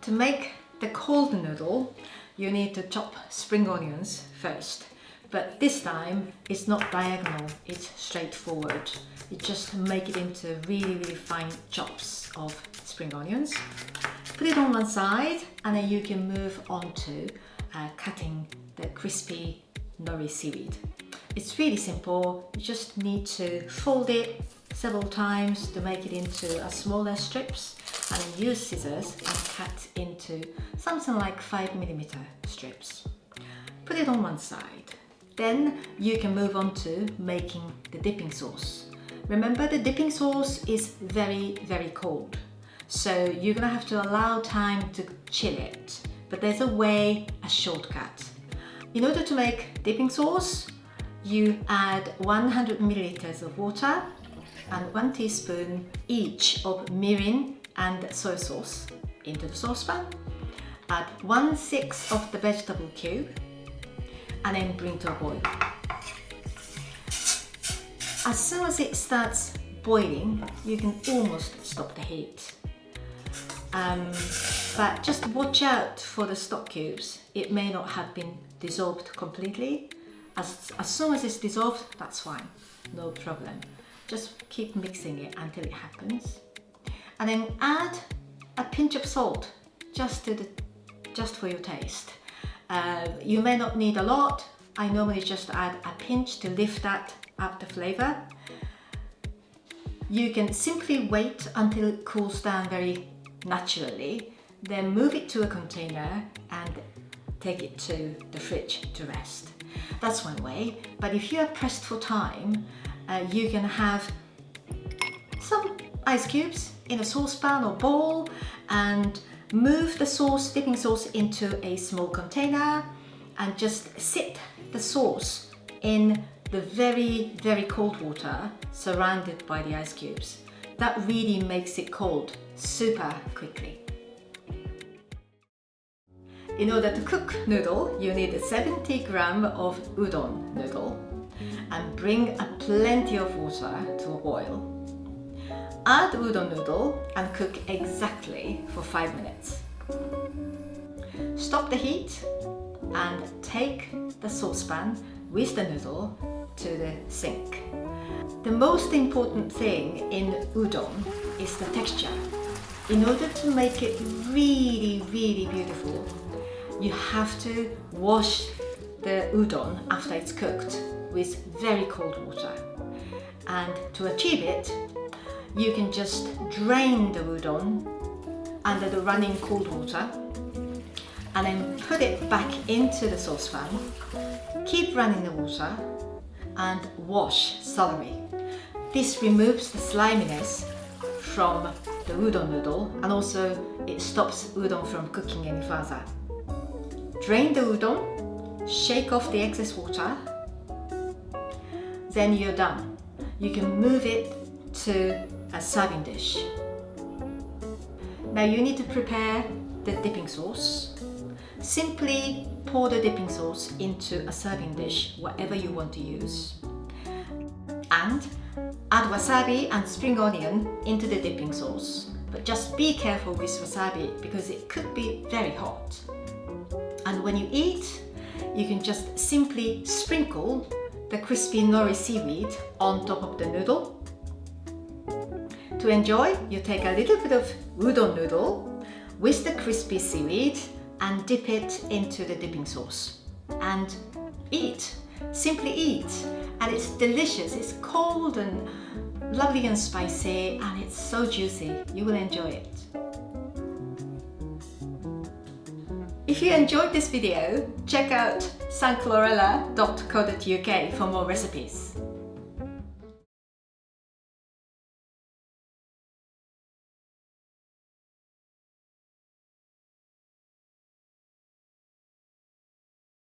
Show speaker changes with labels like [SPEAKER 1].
[SPEAKER 1] To make the cold noodle, you need to chop spring onions first. But this time, it's not diagonal, it's straightforward. You just make it into really fine chops of spring onions. Put it on one side, and then you can move on to cutting the crispy Nouri seaweed. It's really simple. You just need to fold it several times to make it into a smaller strips, and then use scissors and cut into something like 5mm strips. Put it on one side. Then you can move on to making the dipping sauce. Remember, the dipping sauce is very cold, so you're gonna have to allow time to chill it. But there's a shortcut. In order to make dipping sauce, you add 100ml of water and 1 teaspoon each of mirin and soy sauce into the saucepan. Add 1/6 of the vegetable cube and then bring to a boil. As soon as it starts boiling, you can almost stop the heat. But just watch out for the stock cubes. It may not have been dissolved completely. As soon as it's dissolved, that's fine, no problem. Just keep mixing it until it happens. And then add a pinch of salt, just for your taste. You may not need a lot. I normally just add a pinch to lift that up the flavor. You can simply wait until it cools down very naturally, then move it to a container and take it to the fridge to rest. That's one way, but if you are pressed for time, you can have some ice cubes in a saucepan or bowl and move the sauce, dipping sauce, into a small container and just sit the sauce in the very cold water surrounded by the ice cubes. That really makes it cold super quickly. In order to cook noodle, you need 70 grams of udon noodle and bring plenty of water to a boil. Add udon noodle and cook exactly for 5 minutes. Stop the heat and take the saucepan with the noodle to the sink. The most important thing in udon is the texture. In order to make it really beautiful, you have to wash the udon after it's cooked with very cold water. And to achieve it, you can just drain the udon under the running cold water and then put it back into the saucepan. Keep running the water and wash thoroughly. This removes the sliminess from the udon noodle, and also it stops udon from cooking any further. Drain the udon, shake off the excess water, then you're done. You can move it to a serving dish. Now you need to prepare the dipping sauce. Simply pour the dipping sauce into a serving dish, whatever you want to use. And add wasabi and spring onion into the dipping sauce. But just be careful with wasabi because it could be very hot. And when you eat, you can just simply sprinkle the crispy Nouri seaweed on top of the noodle. To enjoy, you take a little bit of udon noodle with the crispy seaweed and dip it into the dipping sauce. And eat. Simply eat. And it's delicious. It's cold and lovely and spicy, and it's so juicy. You will enjoy it. If you enjoyed this video, check out sunchlorella.co.uk for more recipes.